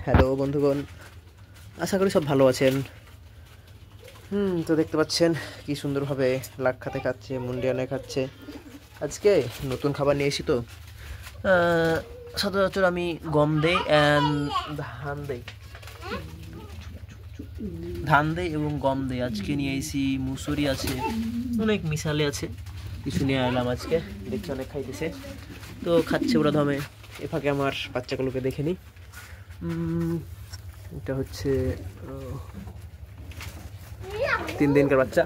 Hello বন্ধুগণ, আশা করি সব ভালো আছেন। তো দেখতে পাচ্ছেন কি সুন্দরভাবে লাখ খাতে খাচ্ছে, মুন্ডিয়ানে খাচ্ছে। আজকে নতুন খাবার নিয়ে এসি তো। সচরাচর আমি গম দেই অ্যান্ড ধান দেই এবং গম দেই। আজকে নিয়ে এসি মুসুরি আছে, অনেক মিশালে আছে, কিছু নিয়ে এলাম আজকে। দেখছি অনেক খাইতেছে, তো খাচ্ছে ওরা ধমে। এ ফাঁকে আমার বাচ্চাগুলোকে দেখে নিই। এটা হচ্ছে 3 দিনকার বাচ্চা।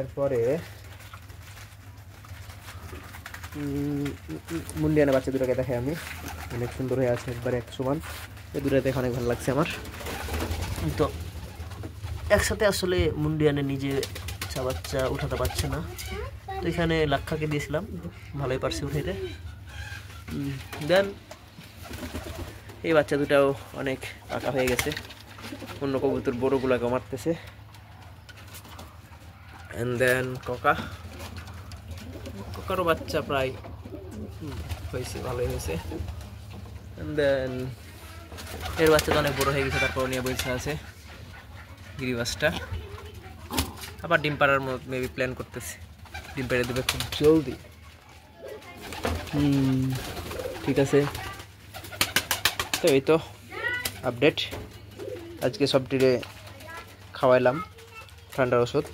এরপরে মুন্ডিয়ানা বাচ্চা দুটোকে দেখে আমি, অনেক সুন্দর হয়ে আছে, একবারে এক সমান। এই দুটো দেখে অনেক ভালো লাগছে আমার। তো একসাথে আসলে মুন্ডিয়ানে নিজে বাচ্চা উঠাতে পারছে না, তো এখানে লাক্ষাকে দিয়েছিলাম, ভালোই পারছে উঠাইতে। দেন এই বাচ্চা দুটাও অনেক পাকা হয়ে গেছে, অন্য কবুতর বড়গুলাকে মারতেছে। অ্যান্ড দেন কাকারও বাচ্চা প্রায় হয়েছে, ভালোই হয়েছে। অ্যান্ড দেন এর বাচ্চা তো অনেক বড় হয়ে গেছে, তারপর নিয়ে বসে আছে গিরিবাসটা। আবার ডিম পাড়ার মেবি প্ল্যান করতেছে, ডিম পেড়ে দেবে খুব জলদি। ঠিক আছে, তো এই তো আপডেট। আজকে সবটিরে খাওয়াইলাম ঠান্ডার ওষুধ।